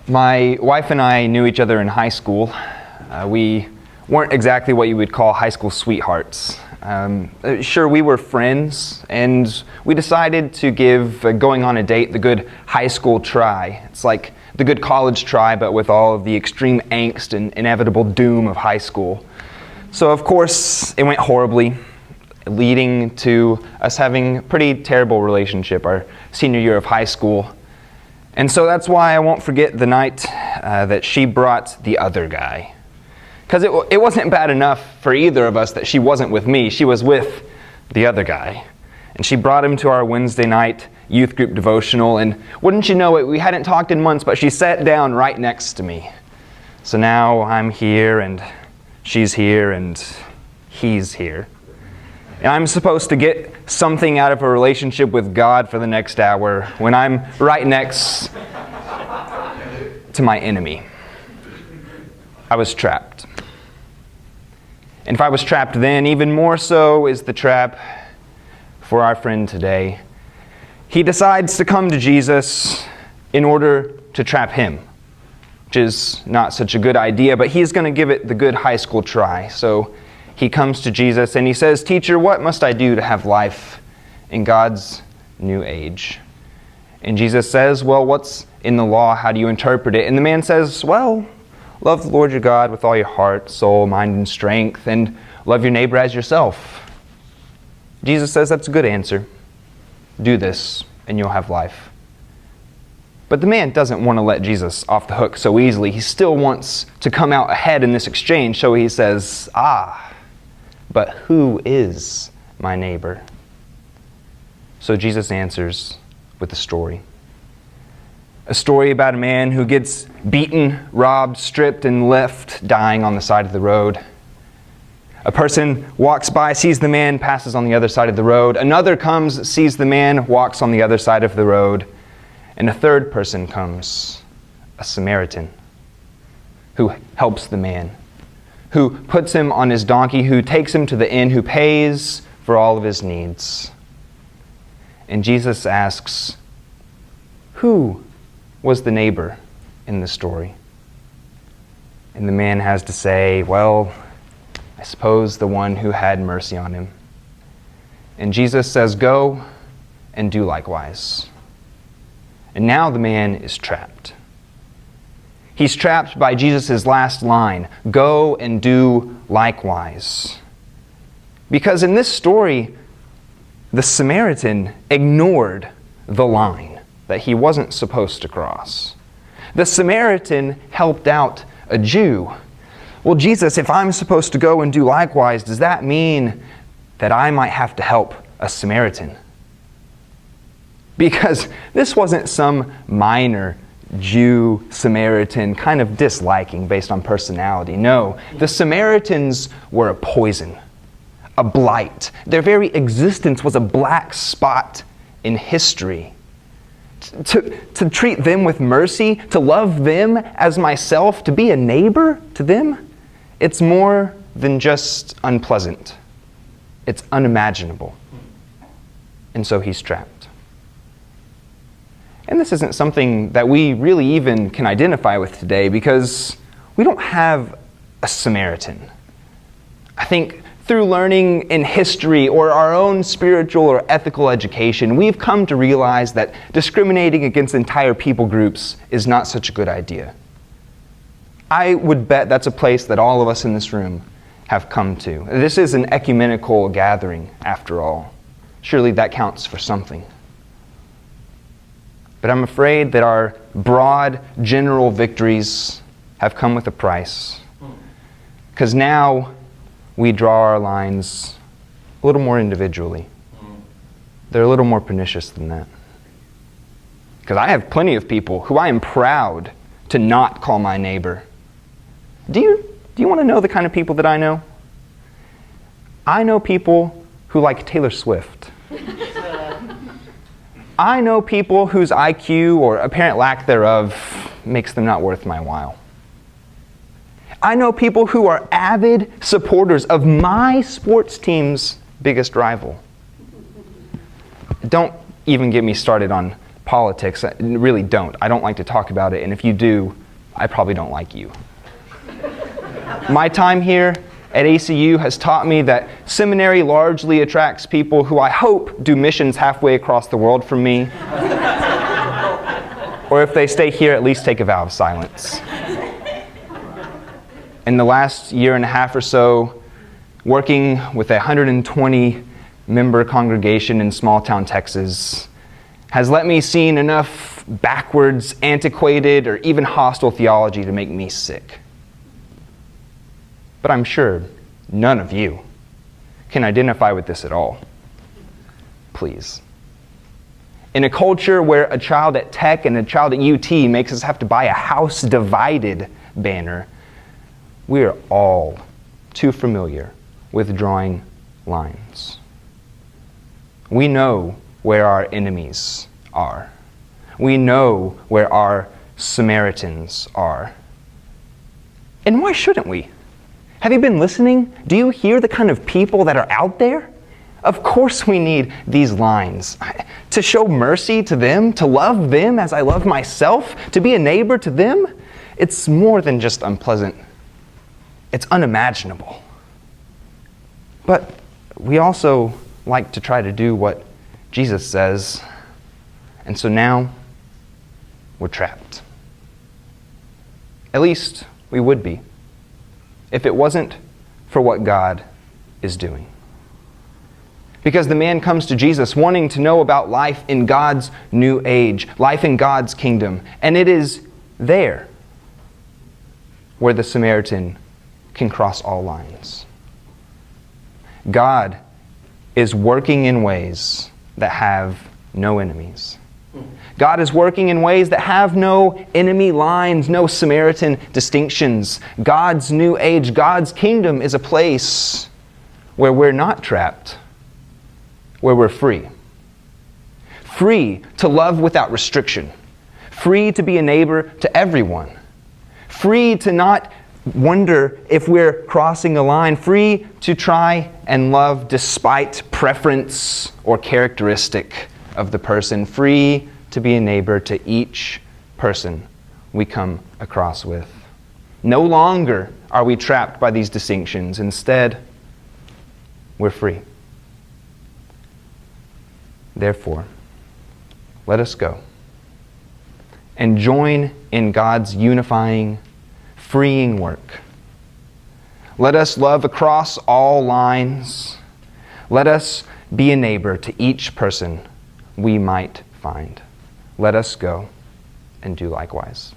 My wife and I knew each other in high school. We weren't exactly what you would call high school sweethearts. Sure, we were friends, and we decided to give going on a date the good high school try. It's like the good college try, but with all of the extreme angst and inevitable doom of high school. So, of course, it went horribly, leading to us having a pretty terrible relationship our senior year of high school. And so that's why I won't forget the night that she brought the other guy. Because it wasn't bad enough for either of us that she wasn't with me. She was with the other guy. And she brought him to our Wednesday night youth group devotional. And wouldn't you know it, we hadn't talked in months, but she sat down right next to me. So now I'm here, and she's here, and he's here. And I'm supposed to get something out of a relationship with God for the next hour when I'm right next to my enemy. I was trapped. And if I was trapped then, even more so is the trap for our friend today. He decides to come to Jesus in order to trap him, which is not such a good idea, but he's going to give it the good high school try. So he comes to Jesus and he says, "Teacher, what must I do to have life in God's new age?" And Jesus says, "Well, what's in the law? How do you interpret it?" And the man says, "Well, love the Lord your God with all your heart, soul, mind, and strength, and love your neighbor as yourself." Jesus says, "That's a good answer. Do this, and you'll have life." But the man doesn't want to let Jesus off the hook so easily. He still wants to come out ahead in this exchange, so he says, "But who is my neighbor?" So Jesus answers with a story. A story about a man who gets beaten, robbed, stripped, and left dying on the side of the road. A person walks by, sees the man, passes on the other side of the road. Another comes, sees the man, walks on the other side of the road. And a third person comes, a Samaritan, who helps the man, who puts him on his donkey, who takes him to the inn, who pays for all of his needs. And Jesus asks, who was the neighbor in the story? And the man has to say, well, I suppose the one who had mercy on him. And Jesus says, go and do likewise. And now the man is trapped. He's trapped by Jesus' last line, go and do likewise. Because in this story, the Samaritan ignored the line that he wasn't supposed to cross. The Samaritan helped out a Jew. Well, Jesus, if I'm supposed to go and do likewise, does that mean that I might have to help a Samaritan? Because this wasn't some minor Jew-Samaritan kind of disliking based on personality. No, the Samaritans were a poison, a blight. Their very existence was a black spot in history. To treat them with mercy, to love them as myself, to be a neighbor to them, it's more than just unpleasant. It's unimaginable. And so he's trapped. And this isn't something that we really even can identify with today because we don't have a Samaritan. I think through learning in history or our own spiritual or ethical education, we've come to realize that discriminating against entire people groups is not such a good idea. I would bet that's a place that all of us in this room have come to. This is an ecumenical gathering, after all. Surely that counts for something. But I'm afraid that our broad, general victories have come with a price. Because now we draw our lines a little more individually. They're a little more pernicious than that. Because I have plenty of people who I am proud to not call my neighbor. Do you want to know the kind of people that I know? I know people who like Taylor Swift. I know people whose IQ or apparent lack thereof makes them not worth my while. I know people who are avid supporters of my sports team's biggest rival. Don't even get me started on politics. I really don't. I don't like to talk about it, and if you do, I probably don't like you. My time here at ACU has taught me that seminary largely attracts people who I hope do missions halfway across the world from me. Or if they stay here, at least take a vow of silence. In the last year and a half or so, working with a 120-member congregation in small-town Texas has let me see enough backwards, antiquated, or even hostile theology to make me sick. But I'm sure none of you can identify with this at all. Please. In a culture where a child at Tech and a child at UT makes us have to buy a house divided banner, we are all too familiar with drawing lines. We know where our enemies are. We know where our Samaritans are. And why shouldn't we? Have you been listening? Do you hear the kind of people that are out there? Of course we need these lines. To show mercy to them, to love them as I love myself, to be a neighbor to them. It's more than just unpleasant. It's unimaginable. But we also like to try to do what Jesus says. And so now we're trapped. At least we would be, if it wasn't for what God is doing. Because the man comes to Jesus wanting to know about life in God's new age, life in God's kingdom. And it is there where the Samaritan can cross all lines. God is working in ways that have no enemies. God is working in ways that have no enemy lines, no Samaritan distinctions. God's new age, God's kingdom is a place where we're not trapped, where we're free. Free to love without restriction. Free to be a neighbor to everyone. Free to not wonder if we're crossing a line. Free to try and love despite preference or characteristic of the person. Free to be a neighbor to each person we come across with. No longer are we trapped by these distinctions. Instead, we're free. Therefore, let us go and join in God's unifying, freeing work. Let us love across all lines. Let us be a neighbor to each person we might find. Let us go and do likewise.